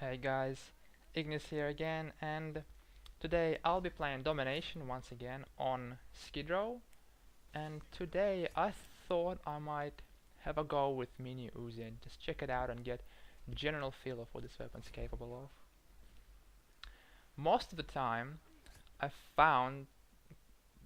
Hey guys, Ignis here again, and today I'll be playing Domination once again on Skidrow. And today I thought I might have a go with Mini Uzi and just check it out and get general feel of what this weapon's capable of. Most of the time, I've found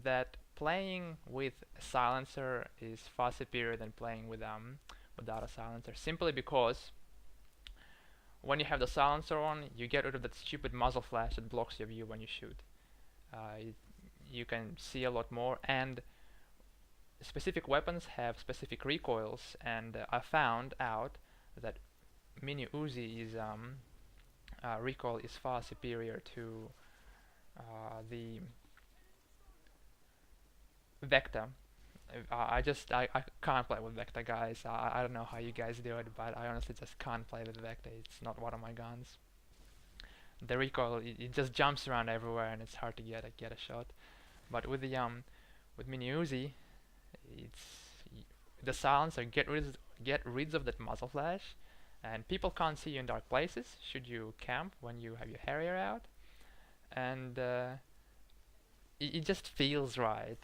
that playing with a silencer is far superior than playing without a silencer, simply because when you have the silencer on, you get rid of that stupid muzzle flash that blocks your view when you shoot. Uh, you can see a lot more, and specific weapons have specific recoils, and I found out that Mini Uzi's recoil is far superior to the Vector. I can't play with Vector, guys. I don't know how you guys do it, but I honestly just can't play with Vector. It's not one of my guns. The recoil, it just jumps around everywhere, and it's hard to get a shot. But with Mini Uzi, the silencer get rid of that muzzle flash, and people can't see you in dark places should you camp when you have your Harrier out, and it just feels right.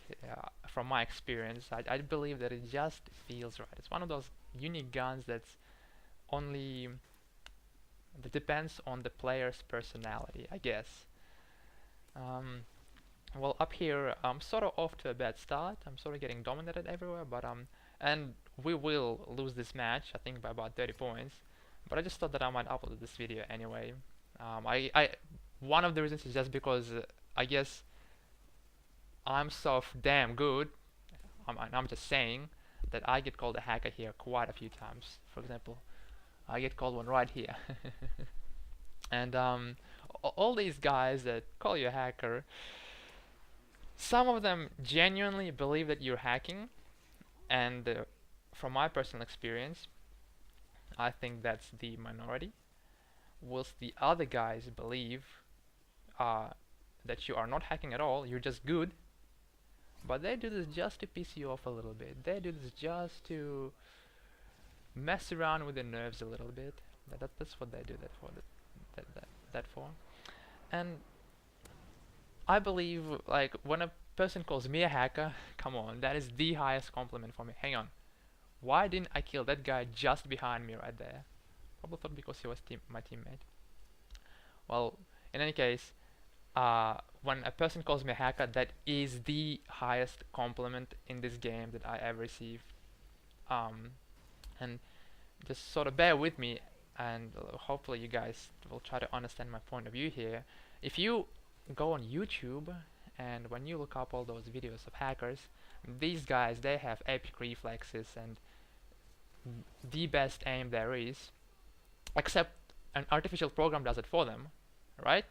From my experience, I believe that it just feels right. It's one of those unique guns only that depends on the player's personality, I guess. Well, up here, I'm sort of off to a bad start. I'm sort of getting dominated everywhere, but and we will lose this match, I think, by about 30 points. But I just thought that I might upload this video anyway. One of the reasons is just because I guess I'm so damn good. I'm just saying that I get called a hacker here quite a few times. For example, I get called one right here. And all these guys that call you a hacker, some of them genuinely believe that you're hacking, and from my personal experience, I think that's the minority. Whilst the other guys believe that you are not hacking at all, you're just good, but they do this just to piss you off a little bit. They do this just to mess around with your nerves a little bit. That's what they do that for. That for. And I believe, like, when a person calls me a hacker, come on, that is the highest compliment for me. Hang on, why didn't I kill that guy just behind me right there? Probably thought because he was my teammate. Well, in any case, when a person calls me a hacker, that is the highest compliment in this game that I ever received. And just sort of bear with me, and hopefully you guys will try to understand my point of view here. If you go on YouTube, and when you look up all those videos of hackers, these guys, they have epic reflexes and the best aim there is, except an artificial program does it for them, right?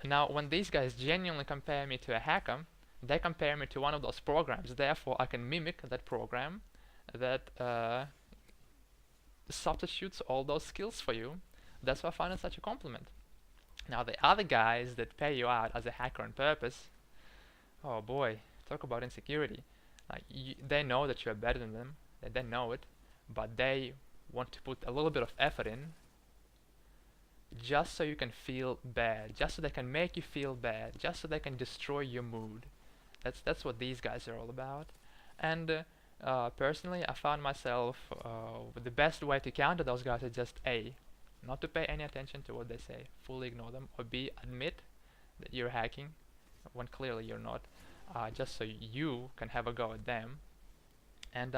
Now, when these guys genuinely compare me to a hacker, they compare me to one of those programs. Therefore, I can mimic that program that substitutes all those skills for you. That's why I find it such a compliment. Now, the other guys that pay you out as a hacker on purpose, oh boy, talk about insecurity. Like, they know that you're better than them, they know it, but they want to put a little bit of effort in just so you can feel bad, just so they can make you feel bad, just so they can destroy your mood. That's what these guys are all about. And personally, I found myself the best way to counter those guys is just A, not to pay any attention to what they say, fully ignore them, or B, admit that you're hacking when clearly you're not, just so you can have a go at them. And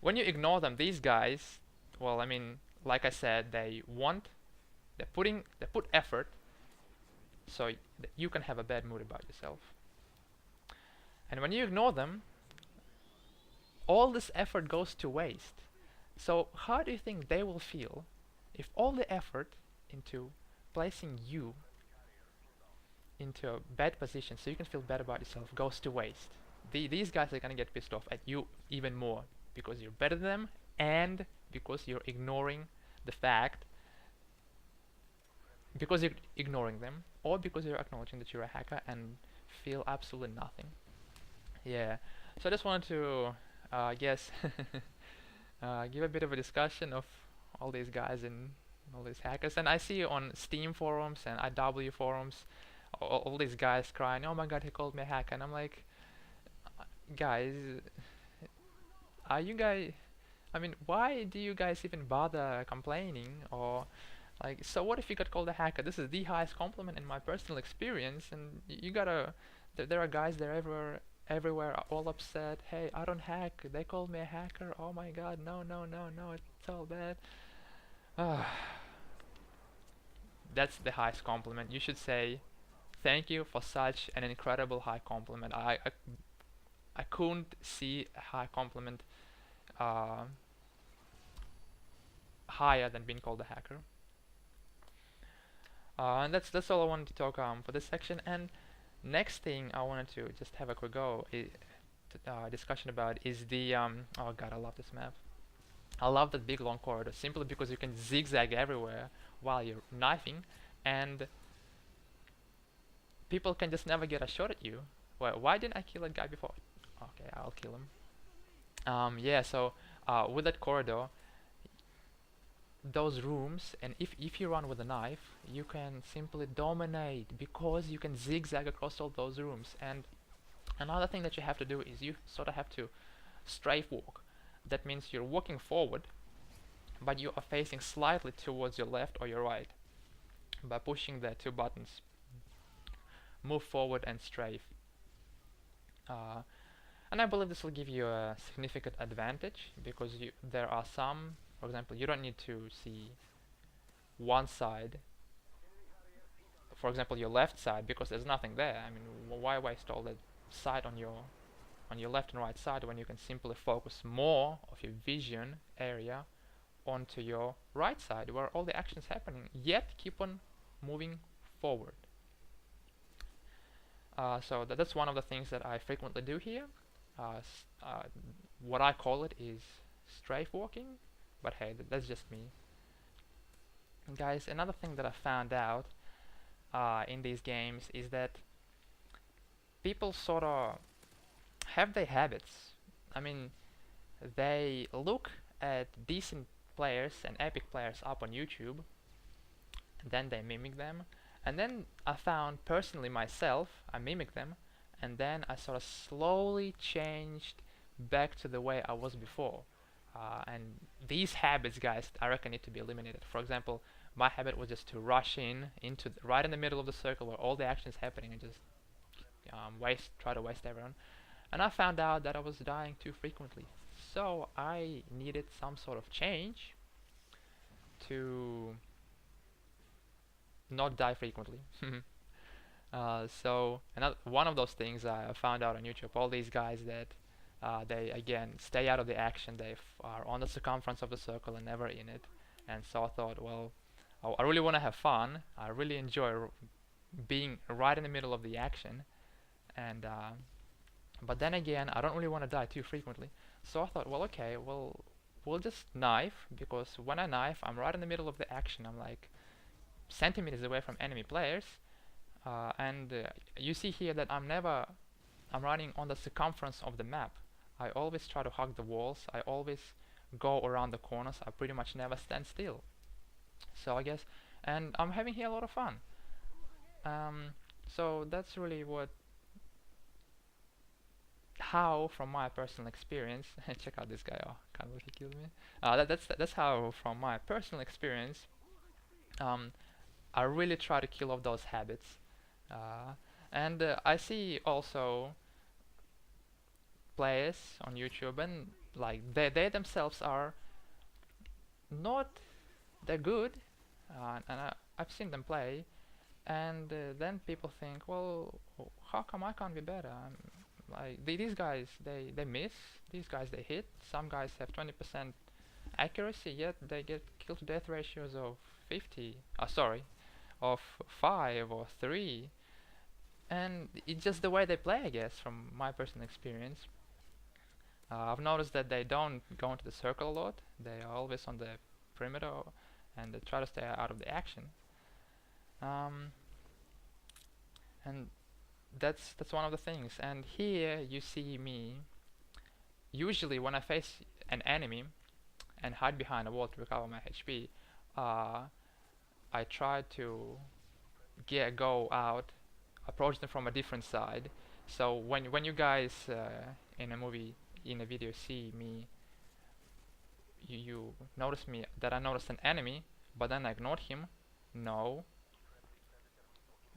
when you ignore them, these guys, well, I mean, like I said, they put effort so that you can have a bad mood about yourself. And when you ignore them, all this effort goes to waste. So how do you think they will feel if all the effort into placing you into a bad position so you can feel bad about yourself goes to waste? These guys are gonna get pissed off at you even more because you're better than them, and because you're ignoring the fact, because you're ignoring them, or because you're acknowledging that you're a hacker and feel absolutely nothing. Yeah, so I just wanted to, I guess, give a bit of a discussion of all these guys in All these hackers, and I see on Steam forums and IW forums, all these guys crying, "Oh my God, he called me a hacker," and I'm like, guys, are you guys? I mean, why do you guys even bother complaining? Or like, so what if you got called a hacker? This is the highest compliment in my personal experience, and you gotta. There are guys there everywhere, are all upset. Hey, I don't hack. They called me a hacker. Oh my God, no, no, no, no, it's all bad. That's the highest compliment. You should say, thank you for such an incredible high compliment. I couldn't see a high compliment uh, higher than being called a hacker. And that's all I wanted to talk for this section. And next thing I wanted to just have a quick discussion about is the oh God, I love this map. I love that big long corridor simply because you can zigzag everywhere while you're knifing, and people can just never get a shot at you. Why didn't I kill that guy before? Okay, I'll kill him. Yeah, so with that corridor, those rooms, and if you run with a knife, you can simply dominate because you can zigzag across all those rooms. And another thing that you have to do is you sort of have to strafe walk. That means you're walking forward, but you are facing slightly towards your left or your right by pushing the two buttons, move forward and strafe. And I believe this will give you a significant advantage because there are some, for example, you don't need to see one side, for example your left side, because there's nothing there. I mean, why waste all that side on your left and right side when you can simply focus more of your vision area onto your right side where all the action's happening, yet keep on moving forward. So that's one of the things that I frequently do here. What I call it is strafe walking, but hey, that's just me. And guys, another thing that I found out in these games is that people sort of have their habits. I mean, they look at decent players and epic players up on YouTube, and then they mimic them. And then I found personally myself, I mimic them, and then I sort of slowly changed back to the way I was before. And these habits, guys, I reckon need to be eliminated. For example, my habit was just to rush into right in the middle of the circle where all the action is happening and just try to waste everyone. And I found out that I was dying too frequently. So I needed some sort of change to not die frequently. So one of those things I found out on YouTube, all these guys that they again stay out of the action, they are on the circumference of the circle and never in it. And so I thought, well, I really want to have fun. I really enjoy being right in the middle of the action, and but then again, I don't really want to die too frequently. So I thought, well, okay, well, we'll just knife, because when I knife, I'm right in the middle of the action. I'm like centimeters away from enemy players, and you see here that I'm running on the circumference of the map. I always try to hug the walls. I always go around the corners. I pretty much never stand still. So I guess, and I'm having here a lot of fun. So that's really how from my personal experience, check out this guy, oh, can't believe he killed me. That's how from my personal experience, I really try to kill off those habits. And I see also players on YouTube, and like they themselves are not that good, and I've seen them play, and then people think, well, how come I can't be better? Like these guys, they miss. These guys, they hit. Some guys have 20% accuracy, yet they get kill to death ratios of 50. Of 5 or 3. And it's just the way they play, I guess, from my personal experience. I've noticed that they don't go into the circle a lot. They are always on the perimeter, and they try to stay out of the action. And that's one of the things. And here you see me. Usually when I face an enemy and hide behind a wall to recover my HP, I tried to go out, approach them from a different side. So when you guys in a movie, in a video, see me, you notice me that I noticed an enemy, but then I ignored him. No,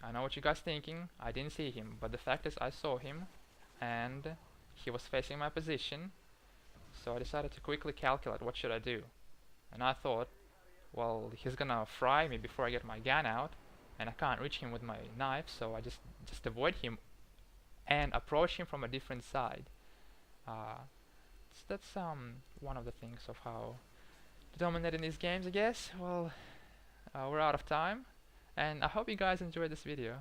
I know what you guys thinking. I didn't see him, but the fact is I saw him, and he was facing my position. So I decided to quickly calculate what should I do, and I thought, well, he's gonna fry me before I get my gun out, and I can't reach him with my knife, so I just avoid him and approach him from a different side. Uh, so that's one of the things of how to dominate in these games, I guess. Well, we're out of time, and I hope you guys enjoyed this video.